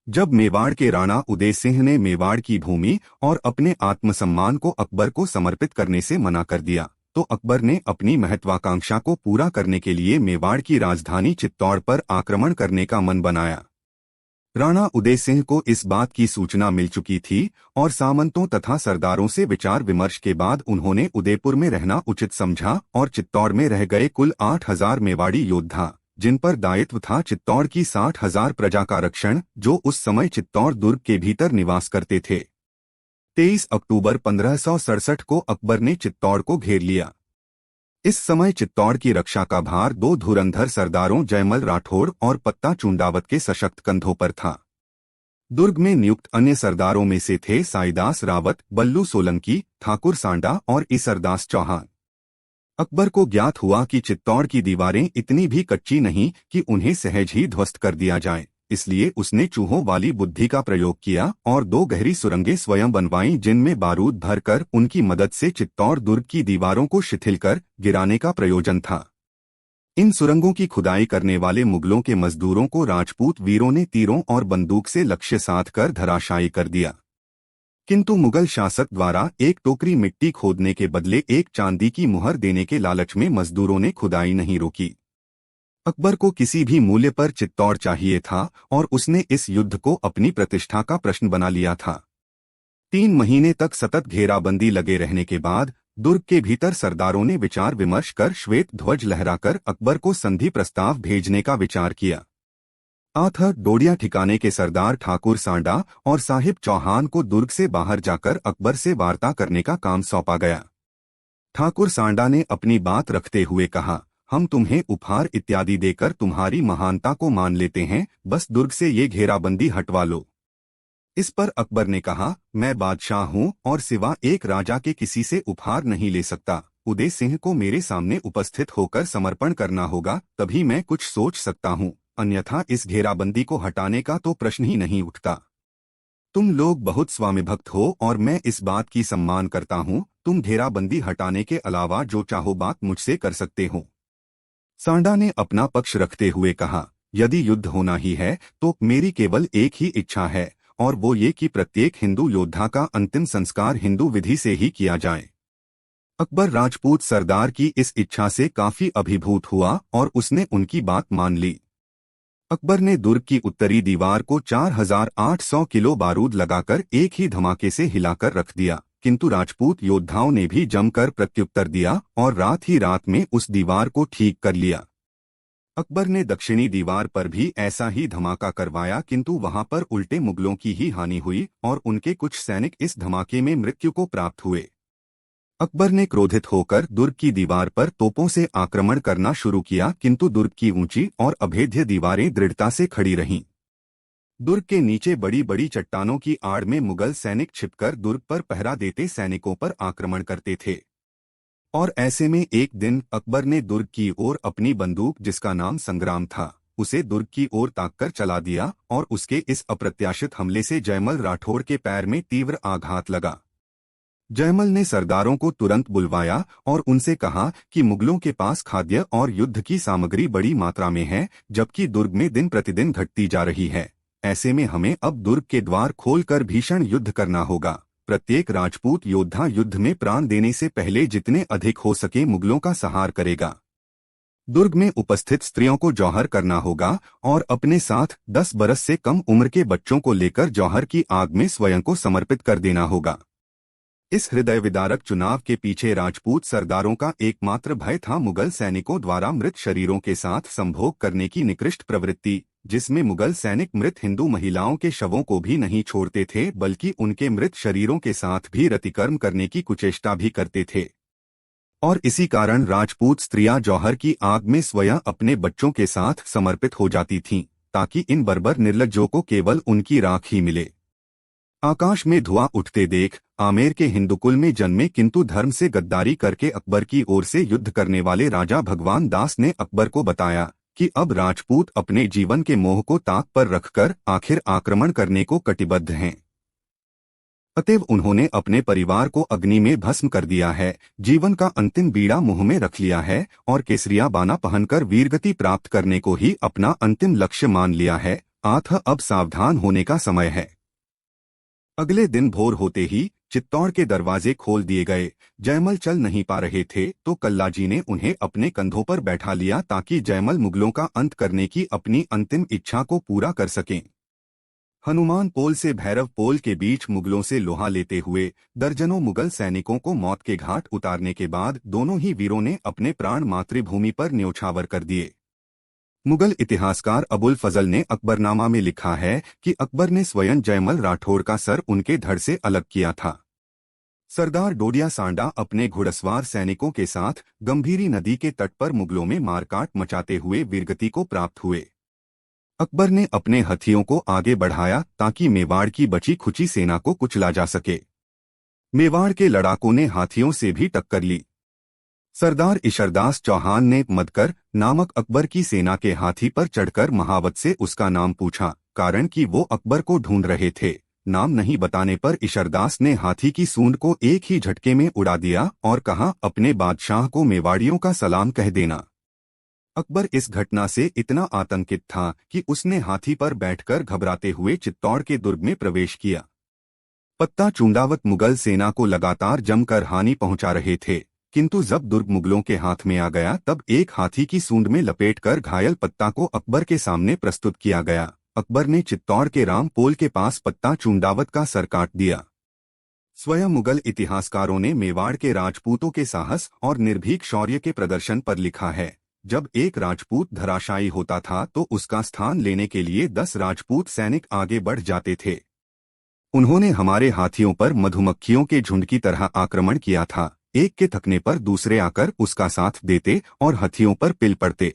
जब मेवाड़ के राणा उदय सिंह ने मेवाड़ की भूमि और अपने आत्मसम्मान को अकबर को समर्पित करने से मना कर दिया, तो अकबर ने अपनी महत्वाकांक्षा को पूरा करने के लिए मेवाड़ की राजधानी चित्तौड़ पर आक्रमण करने का मन बनाया। राणा उदय सिंह को इस बात की सूचना मिल चुकी थी और सामंतों तथा सरदारों से विचार विमर्श के बाद उन्होंने उदयपुर में रहना उचित समझा और चित्तौड़ में रह गए कुल 8,000 मेवाड़ी योद्धा, जिन पर दायित्व था चित्तौड़ की 60,000 प्रजा का रक्षण, जो उस समय चित्तौड़ दुर्ग के भीतर निवास करते थे। 23 अक्टूबर 1567 को अकबर ने चित्तौड़ को घेर लिया। इस समय चित्तौड़ की रक्षा का भार दो धुरंधर सरदारों जयमल राठौड़ और पत्ता चूंडावत के सशक्त कंधों पर था। दुर्ग में नियुक्त अन्य सरदारों में से थे साईदास रावत, बल्लू सोलंकी, ठाकुर सांडा और ईसरदास चौहान। अकबर को ज्ञात हुआ कि चित्तौड़ की दीवारें इतनी भी कच्ची नहीं कि उन्हें सहज ही ध्वस्त कर दिया जाए, इसलिए उसने चूहों वाली बुद्धि का प्रयोग किया और 2 गहरी सुरंगें स्वयं बनवाईं, जिनमें बारूद भरकर उनकी मदद से चित्तौड़ दुर्ग की दीवारों को शिथिल कर गिराने का प्रयोजन था। इन सुरंगों की खुदाई करने वाले मुगलों के मजदूरों को राजपूत वीरों ने तीरों और बंदूक से लक्ष्य साध कर धराशायी कर दिया, किंतु मुगल शासक द्वारा एक टोकरी मिट्टी खोदने के बदले एक चांदी की मुहर देने के लालच में मजदूरों ने खुदाई नहीं रोकी। अकबर को किसी भी मूल्य पर चित्तौड़ चाहिए था और उसने इस युद्ध को अपनी प्रतिष्ठा का प्रश्न बना लिया था। 3 महीने तक सतत घेराबंदी लगे रहने के बाद दुर्ग के भीतर सरदारों ने विचार विमर्श कर श्वेत ध्वज लहराकर अकबर को संधि प्रस्ताव भेजने का विचार किया। आथर डोडिया ठिकाने के सरदार ठाकुर सांडा और साहिब चौहान को दुर्ग से बाहर जाकर अकबर से वार्ता करने का काम सौंपा गया। ठाकुर सांडा ने अपनी बात रखते हुए कहा, हम तुम्हें उपहार इत्यादि देकर तुम्हारी महानता को मान लेते हैं, बस दुर्ग से ये घेराबंदी हटवा लो। इस पर अकबर ने कहा, मैं बादशाह हूँ और सिवा एक राजा के किसी से उपहार नहीं ले सकता। उदय सिंह को मेरे सामने उपस्थित होकर समर्पण करना होगा, तभी मैं कुछ सोच सकता हूँ, अन्यथा इस घेराबंदी को हटाने का तो प्रश्न ही नहीं उठता। तुम लोग बहुत स्वामीभक्त हो और मैं इस बात की सम्मान करता हूँ। तुम घेराबंदी हटाने के अलावा जो चाहो बात मुझसे कर सकते हो। सांडा ने अपना पक्ष रखते हुए कहा, यदि युद्ध होना ही है तो मेरी केवल एक ही इच्छा है, और वो ये कि प्रत्येक हिंदू योद्धा का अंतिम संस्कार हिंदू विधि से ही किया जाए। अकबर राजपूत सरदार की इस इच्छा से काफी अभिभूत हुआ और उसने उनकी बात मान ली। अकबर ने दुर्ग की उत्तरी दीवार को 4,800 किलो बारूद लगाकर एक ही धमाके से हिलाकर रख दिया, किंतु राजपूत योद्धाओं ने भी जमकर प्रत्युत्तर दिया और रात ही रात में उस दीवार को ठीक कर लिया। अकबर ने दक्षिणी दीवार पर भी ऐसा ही धमाका करवाया, किंतु वहां पर उल्टे मुगलों की ही हानि हुई और उनके कुछ सैनिक इस धमाके में मृत्यु को प्राप्त हुए। अकबर ने क्रोधित होकर दुर्ग की दीवार पर तोपों से आक्रमण करना शुरू किया, किंतु दुर्ग की ऊंची और अभेद्य दीवारें दृढ़ता से खड़ी रहीं। दुर्ग के नीचे बड़ी बड़ी चट्टानों की आड़ में मुगल सैनिक छिपकर दुर्ग पर पहरा देते सैनिकों पर आक्रमण करते थे। और ऐसे में एक दिन अकबर ने दुर्ग की ओर अपनी बंदूक, जिसका नाम संग्राम था, उसे दुर्ग की ओर ताककर चला दिया और उसके इस अप्रत्याशित हमले से जयमल राठौड़ के पैर में तीव्र आघात लगा। जयमल ने सरदारों को तुरंत बुलवाया और उनसे कहा कि मुगलों के पास खाद्य और युद्ध की सामग्री बड़ी मात्रा में है, जबकि दुर्ग में दिन प्रतिदिन घटती जा रही है। ऐसे में हमें अब दुर्ग के द्वार खोलकर भीषण युद्ध करना होगा। प्रत्येक राजपूत योद्धा युद्ध में प्राण देने से पहले जितने अधिक हो सके मुगलों का सहार करेगा। दुर्ग में उपस्थित स्त्रियों को जौहर करना होगा और अपने साथ 10 बरस से कम उम्र के बच्चों को लेकर जौहर की आग में स्वयं को समर्पित कर देना होगा। इस हृदय विदारक चुनाव के पीछे राजपूत सरदारों का एकमात्र भय था मुगल सैनिकों द्वारा मृत शरीरों के साथ संभोग करने की निकृष्ट प्रवृत्ति, जिसमें मुगल सैनिक मृत हिंदू महिलाओं के शवों को भी नहीं छोड़ते थे, बल्कि उनके मृत शरीरों के साथ भी रतिकर्म करने की कुचेष्टा भी करते थे। और इसी कारण राजपूत स्त्रियां जौहर की आग में स्वयं अपने बच्चों के साथ समर्पित हो जाती थीं, ताकि इन बर्बर निर्लज्जों को केवल उनकी राख ही मिले। आकाश में धुआं उठते देख आमेर के हिंदुकुल में जन्मे किंतु धर्म से गद्दारी करके अकबर की ओर से युद्ध करने वाले राजा भगवान दास ने अकबर को बताया कि अब राजपूत अपने जीवन के मोह को ताक पर रखकर आखिर आक्रमण करने को कटिबद्ध हैं। अतएव उन्होंने अपने परिवार को अग्नि में भस्म कर दिया है, जीवन का अंतिम बीड़ा मुंह में रख लिया है और केसरिया बाना पहनकर वीरगति प्राप्त करने को ही अपना अंतिम लक्ष्य मान लिया है। आठ अब सावधान होने का समय है। अगले दिन भोर होते ही चित्तौड़ के दरवाजे खोल दिए गए। जयमल चल नहीं पा रहे थे तो कल्लाजी ने उन्हें अपने कंधों पर बैठा लिया ताकि जयमल मुगलों का अंत करने की अपनी अंतिम इच्छा को पूरा कर सकें। हनुमान पोल से भैरव पोल के बीच मुगलों से लोहा लेते हुए दर्जनों मुगल सैनिकों को मौत के घाट उतारने के बाद दोनों ही वीरों ने अपने प्राण मातृभूमि पर न्योछावर कर दिए। मुगल इतिहासकार अबुल फजल ने अकबरनामा में लिखा है कि अकबर ने स्वयं जयमल राठौड़ का सर उनके धड़ से अलग किया था। सरदार डोडिया सांडा अपने घुड़सवार सैनिकों के साथ गंभीरी नदी के तट पर मुगलों में मारकाट मचाते हुए वीरगति को प्राप्त हुए। अकबर ने अपने हथियों को आगे बढ़ाया ताकि मेवाड़ की बची खुची सेना को कुचला जा सके। मेवाड़ के लड़ाकों ने हाथियों से भी टक्कर ली। सरदार ईशरदास चौहान ने मदकर नामक अकबर की सेना के हाथी पर चढ़कर महावत से उसका नाम पूछा, कारण कि वो अकबर को ढूंढ रहे थे। नाम नहीं बताने पर ईशरदास ने हाथी की सूंड को एक ही झटके में उड़ा दिया और कहा, अपने बादशाह को मेवाड़ियों का सलाम कह देना। अकबर इस घटना से इतना आतंकित था कि उसने हाथी पर बैठकर घबराते हुए चित्तौड़ के दुर्ग में प्रवेश किया। पत्ता चूंडावत मुगल सेना को लगातार जमकर हानि पहुंचा रहे थे, किंतु जब दुर्ग मुगलों के हाथ में आ गया तब एक हाथी की सूंड में लपेटकर घायल पत्ता को अकबर के सामने प्रस्तुत किया गया। अकबर ने चित्तौड़ के राम पोल के पास पत्ता चूंडावत का सर काट दिया। स्वयं मुगल इतिहासकारों ने मेवाड़ के राजपूतों के साहस और निर्भीक शौर्य के प्रदर्शन पर लिखा है, जब एक राजपूत धराशायी होता था तो उसका स्थान लेने के लिए 10 राजपूत सैनिक आगे बढ़ जाते थे। उन्होंने हमारे हाथियों पर मधुमक्खियों के झुंड की तरह आक्रमण किया था। एक के थकने पर दूसरे आकर उसका साथ देते और हाथियों पर पिल पड़ते।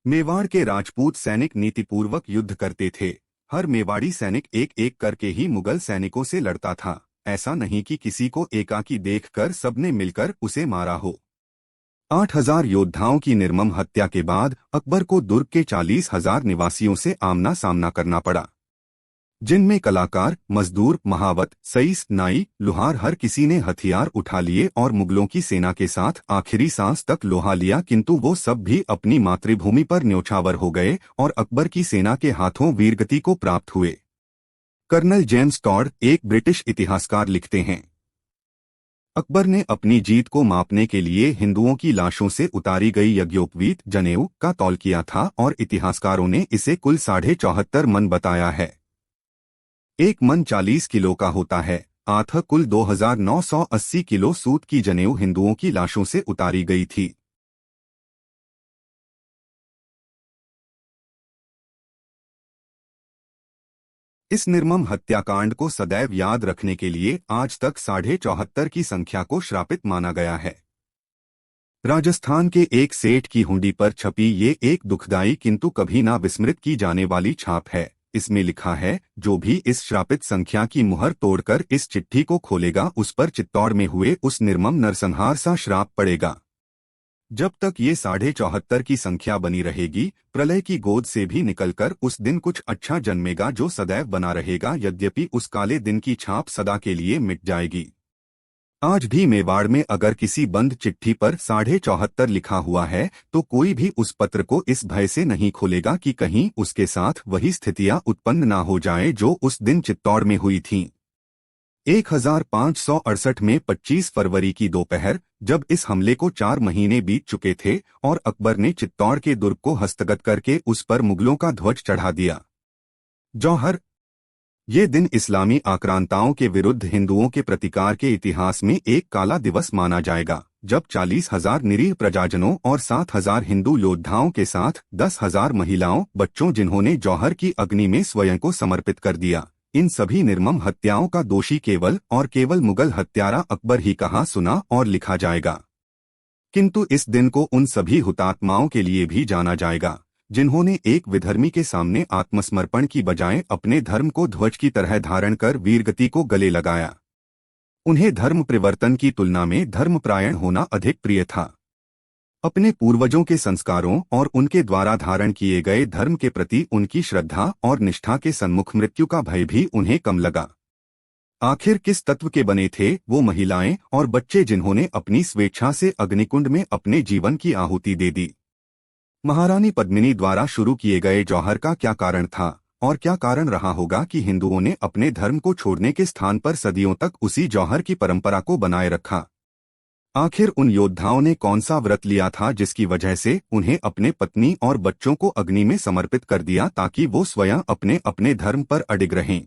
मेवाड़ के राजपूत सैनिक नीतिपूर्वक युद्ध करते थे। हर मेवाड़ी सैनिक एक एक करके ही मुगल सैनिकों से लड़ता था। ऐसा नहीं कि किसी को एकाकी देखकर सबने मिलकर उसे मारा हो। 8,000 योद्धाओं की निर्मम हत्या के बाद अकबर को दुर्ग के 40,000 निवासियों से आमना सामना करना पड़ा, जिनमें कलाकार, मजदूर, महावत, सईस, नाई, लुहार हर किसी ने हथियार उठा लिए और मुगलों की सेना के साथ आखिरी सांस तक लोहा लिया, किंतु वो सब भी अपनी मातृभूमि पर न्योछावर हो गए और अकबर की सेना के हाथों वीरगति को प्राप्त हुए। कर्नल जेम्स टॉड, एक ब्रिटिश इतिहासकार, लिखते हैं, अकबर ने अपनी जीत को मापने के लिए हिंदुओं की लाशों से उतारी गई यज्ञोपवीत जनेऊ का तौल किया था और इतिहासकारों ने इसे कुल 74.5 मन बताया है। एक मन 40 किलो का होता है। आठ कुल 2,980 किलो सूत की जनेऊ हिंदुओं की लाशों से उतारी गई थी। इस निर्मम हत्याकांड को सदैव याद रखने के लिए आज तक 74.5 की संख्या को श्रापित माना गया है। राजस्थान के एक सेठ की हुंडी पर छपी ये एक दुखदाई किंतु कभी ना विस्मृत की जाने वाली छाप है। इसमें लिखा है, जो भी इस श्रापित संख्या की मुहर तोड़कर इस चिट्ठी को खोलेगा उस पर चित्तौड़ में हुए उस निर्मम नरसंहार सा श्राप पड़ेगा। जब तक ये 74.5 की संख्या बनी रहेगी, प्रलय की गोद से भी निकलकर उस दिन कुछ अच्छा जन्मेगा जो सदैव बना रहेगा, यद्यपि उस काले दिन की छाप सदा के लिए मिट जाएगी। आज भी मेवाड़ में अगर किसी बंद चिट्ठी पर 74.5 लिखा हुआ है तो कोई भी उस पत्र को इस भय से नहीं खोलेगा कि कहीं उसके साथ वही स्थितियां उत्पन्न ना हो जाए जो उस दिन चित्तौड़ में हुई थीं। 1568 में 25 फरवरी की दोपहर, जब इस हमले को 4 महीने बीत चुके थे और अकबर ने चित्तौड़ के दुर्ग को हस्तगत करके उस पर मुगलों का ध्वज चढ़ा दिया। जौहर, ये दिन इस्लामी आक्रांताओं के विरुद्ध हिंदुओं के प्रतिकार के इतिहास में एक काला दिवस माना जाएगा, जब 40,000 निरीह प्रजाजनों और 7,000 हिंदू योद्धाओं के साथ 10,000 महिलाओं, बच्चों जिन्होंने जौहर की अग्नि में स्वयं को समर्पित कर दिया, इन सभी निर्मम हत्याओं का दोषी केवल और केवल मुगल हत्यारा अकबर ही कहा, सुना और लिखा जाएगा। किंतु इस दिन को उन सभी हुतात्माओं के लिए भी जाना जाएगा जिन्होंने एक विधर्मी के सामने आत्मसमर्पण की बजाय अपने धर्म को ध्वज की तरह धारण कर वीरगति को गले लगाया। उन्हें धर्म परिवर्तन की तुलना में धर्मपरायण होना अधिक प्रिय था। अपने पूर्वजों के संस्कारों और उनके द्वारा धारण किए गए धर्म के प्रति उनकी श्रद्धा और निष्ठा के सन्मुख मृत्यु का भय भी उन्हें कम लगा। आखिर किस तत्व के बने थे वो महिलाएं और बच्चे जिन्होंने अपनी स्वेच्छा से अग्निकुंड में अपने जीवन की आहुति दे दी? महारानी पद्मिनी द्वारा शुरू किए गए जौहर का क्या कारण था? और क्या कारण रहा होगा कि हिंदुओं ने अपने धर्म को छोड़ने के स्थान पर सदियों तक उसी जौहर की परंपरा को बनाए रखा। आखिर उन योद्धाओं ने कौन सा व्रत लिया था जिसकी वजह से उन्हें अपने पत्नी और बच्चों को अग्नि में समर्पित कर दिया ताकि वो स्वयं अपने अपने धर्म पर अडिग रहें?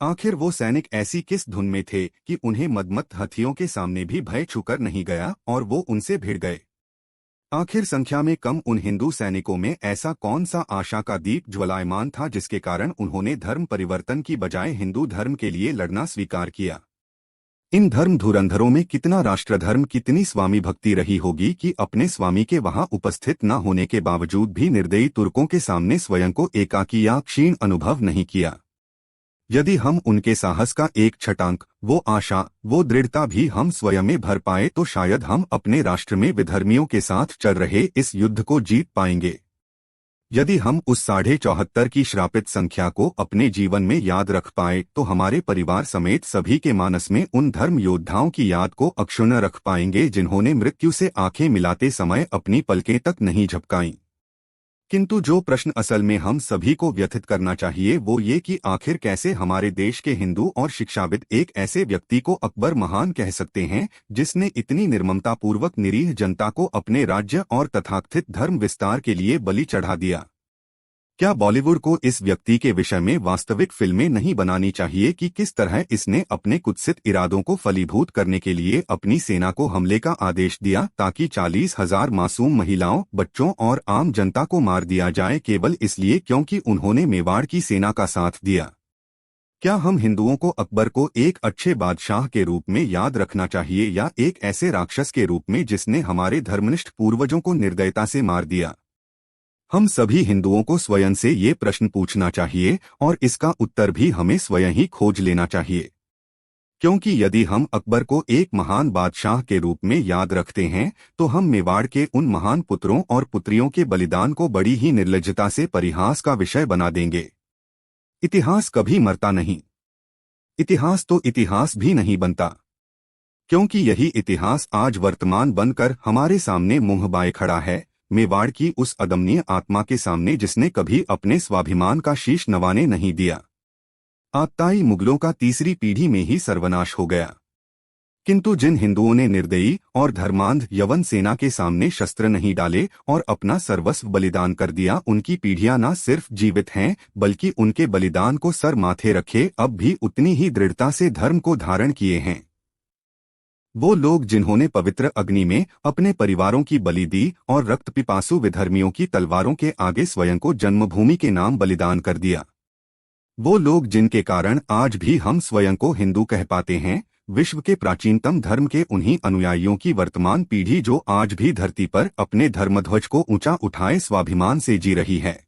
आखिर वो सैनिक ऐसी किस धुन में थे कि उन्हें मदमत्त हाथियों के सामने भी भय छूकर नहीं गया और वो उनसे भिड़ गए? आखिर संख्या में कम उन हिंदू सैनिकों में ऐसा कौन सा आशा का दीप ज्वलायमान था जिसके कारण उन्होंने धर्म परिवर्तन की बजाय हिंदू धर्म के लिए लड़ना स्वीकार किया? इन धर्म धुरंधरों में कितना राष्ट्रधर्म, कितनी स्वामी भक्ति रही होगी कि अपने स्वामी के वहां उपस्थित न होने के बावजूद भी निर्दयी तुर्कों के सामने स्वयं को एकाकी या क्षीण अनुभव नहीं किया। यदि हम उनके साहस का एक छटांक, वो आशा, वो दृढ़ता भी हम स्वयं में भर पाए तो शायद हम अपने राष्ट्र में विधर्मियों के साथ चल रहे इस युद्ध को जीत पाएंगे। यदि हम उस 74.5 की श्रापित संख्या को अपने जीवन में याद रख पाए तो हमारे परिवार समेत सभी के मानस में उन धर्म योद्धाओं की याद को अक्षुण्ण रख पाएंगे जिन्होंने मृत्यु से आंखें मिलाते समय अपनी पलकें तक नहीं झपकाईं। किंतु जो प्रश्न असल में हम सभी को व्यथित करना चाहिए वो ये कि आखिर कैसे हमारे देश के हिंदू और शिक्षाविद एक ऐसे व्यक्ति को अकबर महान कह सकते हैं जिसने इतनी निर्ममतापूर्वक निरीह जनता को अपने राज्य और तथाकथित धर्म विस्तार के लिए बलि चढ़ा दिया? क्या बॉलीवुड को इस व्यक्ति के विषय में वास्तविक फिल्में नहीं बनानी चाहिए कि किस तरह इसने अपने कुत्सित इरादों को फलीभूत करने के लिए अपनी सेना को हमले का आदेश दिया ताकि 40,000 मासूम महिलाओं, बच्चों और आम जनता को मार दिया जाए केवल इसलिए क्योंकि उन्होंने मेवाड़ की सेना का साथ दिया? क्या हम हिंदुओं को अकबर को एक अच्छे बादशाह के रूप में याद रखना चाहिए या एक ऐसे राक्षस के रूप में जिसने हमारे धर्मनिष्ठ पूर्वजों को निर्दयता से मार दिया? हम सभी हिंदुओं को स्वयं से ये प्रश्न पूछना चाहिए और इसका उत्तर भी हमें स्वयं ही खोज लेना चाहिए। क्योंकि यदि हम अकबर को एक महान बादशाह के रूप में याद रखते हैं तो हम मेवाड़ के उन महान पुत्रों और पुत्रियों के बलिदान को बड़ी ही निर्लज्जता से परिहास का विषय बना देंगे। इतिहास कभी मरता नहीं। इतिहास तो इतिहास भी नहीं बनता, क्योंकि यही इतिहास आज वर्तमान बनकर हमारे सामने मुंह बाए खड़ा है, मेवाड़ की उस अदम्य आत्मा के सामने जिसने कभी अपने स्वाभिमान का शीश नवाने नहीं दिया। आताई मुगलों का तीसरी पीढ़ी में ही सर्वनाश हो गया। किंतु जिन हिंदुओं ने निर्दयी और धर्मांध यवन सेना के सामने शस्त्र नहीं डाले और अपना सर्वस्व बलिदान कर दिया, उनकी पीढ़ियां न सिर्फ जीवित हैं बल्कि उनके बलिदान को सर माथे रखे अब भी उतनी ही दृढ़ता से धर्म को धारण किए हैं। वो लोग जिन्होंने पवित्र अग्नि में अपने परिवारों की बलि दी और रक्त पिपासु विधर्मियों की तलवारों के आगे स्वयं को जन्मभूमि के नाम बलिदान कर दिया। वो लोग जिनके कारण आज भी हम स्वयं को हिंदू कह पाते हैं, विश्व के प्राचीनतम धर्म के उन्हीं अनुयायियों की वर्तमान पीढ़ी जो आज भी धरती पर अपने धर्मध्वज को ऊंचा उठाए स्वाभिमान से जी रही है।